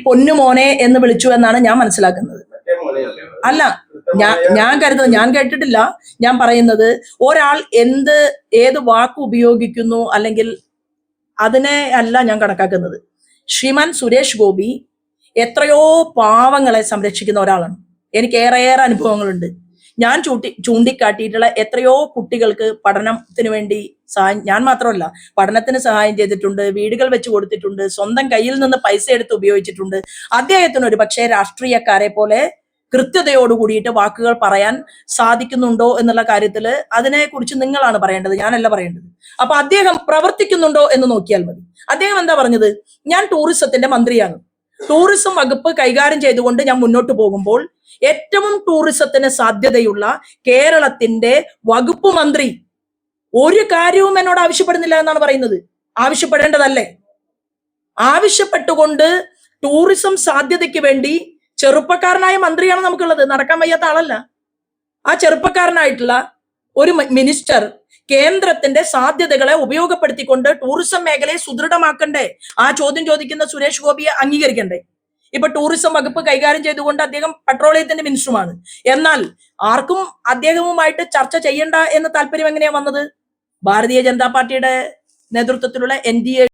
പൊന്നുമോനെ എന്ന് വിളിച്ചു എന്നാണ് ഞാൻ മനസ്സിലാക്കുന്നത്. അല്ല, ഞാൻ കരുതുന്നത്, ഞാൻ കേട്ടിട്ടില്ല. ഞാൻ പറയുന്നത് ഒരാൾ ഏത് വാക്ക് ഉപയോഗിക്കുന്നു അല്ലെങ്കിൽ അതിനെ അല്ല ഞാൻ കണക്കാക്കുന്നത്. ശ്രീമാൻ സുരേഷ് ഗോപി എത്രയോ പാവങ്ങളെ സംരക്ഷിക്കുന്ന ഒരാളാണ്. എനിക്ക് ഏറെ അനുഭവങ്ങളുണ്ട്. ഞാൻ ചൂണ്ടിക്കാട്ടിയിട്ടുള്ള എത്രയോ കുട്ടികൾക്ക് പഠനത്തിന് വേണ്ടി ഞാൻ മാത്രമല്ല, പഠനത്തിന് സഹായം ചെയ്തിട്ടുണ്ട്, വീടുകൾ വെച്ച് കൊടുത്തിട്ടുണ്ട്, സ്വന്തം കയ്യിൽ നിന്ന് പൈസ എടുത്ത് ഉപയോഗിച്ചിട്ടുണ്ട്. അദ്ദേഹത്തിന് ഒരു പക്ഷേ രാഷ്ട്രീയക്കാരെ പോലെ കൃത്യതയോട് കൂടിയിട്ട് വാക്കുകൾ പറയാൻ സാധിക്കുന്നുണ്ടോ എന്നുള്ള കാര്യത്തിൽ അതിനെക്കുറിച്ച് നിങ്ങളാണ് പറയേണ്ടത്, ഞാനല്ല പറയേണ്ടത്. അപ്പൊ അദ്ദേഹം പ്രവർത്തിക്കുന്നുണ്ടോ എന്ന് നോക്കിയാൽ മതി. അദ്ദേഹം എന്താ പറഞ്ഞത്? ഞാൻ ടൂറിസത്തിന്റെ മന്ത്രിയാണ്, ടൂറിസം വകുപ്പ് കൈകാര്യം ചെയ്തുകൊണ്ട് ഞാൻ മുന്നോട്ട് പോകുമ്പോൾ ഏറ്റവും ടൂറിസത്തിന് സാധ്യതയുള്ള കേരളത്തിന്റെ വകുപ്പ് മന്ത്രി ഒരു കാര്യവും എന്നോട് ആവശ്യപ്പെടുന്നില്ല എന്നാണ് പറയുന്നത്. ആവശ്യപ്പെടേണ്ടതല്ലേ? ആവശ്യപ്പെട്ടുകൊണ്ട് ടൂറിസം സാധ്യതയ്ക്ക് വേണ്ടി ചെറുപ്പക്കാരനായ മന്ത്രിയാണ് നമുക്കുള്ളത്, നടക്കാൻ വയ്യാത്ത ആളല്ല. ആ ചെറുപ്പക്കാരനായിട്ടുള്ള ഒരു മിനിസ്റ്റർ കേന്ദ്രത്തിന്റെ സാധ്യതകളെ ഉപയോഗപ്പെടുത്തിക്കൊണ്ട് ടൂറിസം മേഖലയെ സുദൃഢമാക്കണ്ടേ? ആ ചോദ്യം ചോദിക്കുന്ന സുരേഷ് ഗോപിയെ അംഗീകരിക്കണ്ടേ? ഇപ്പൊ ടൂറിസം വകുപ്പ് കൈകാര്യം ചെയ്തുകൊണ്ട് അദ്ദേഹം പെട്രോളിയത്തിന്റെ മിനിസ്റ്ററുമാണ്. എന്നാൽ ആർക്കും അദ്ദേഹവുമായിട്ട് ചർച്ച ചെയ്യണ്ട എന്ന താല്പര്യം എങ്ങനെയാ വന്നത്? ഭാരതീയ ജനതാ പാർട്ടിയുടെ നേതൃത്വത്തിലുള്ള NDA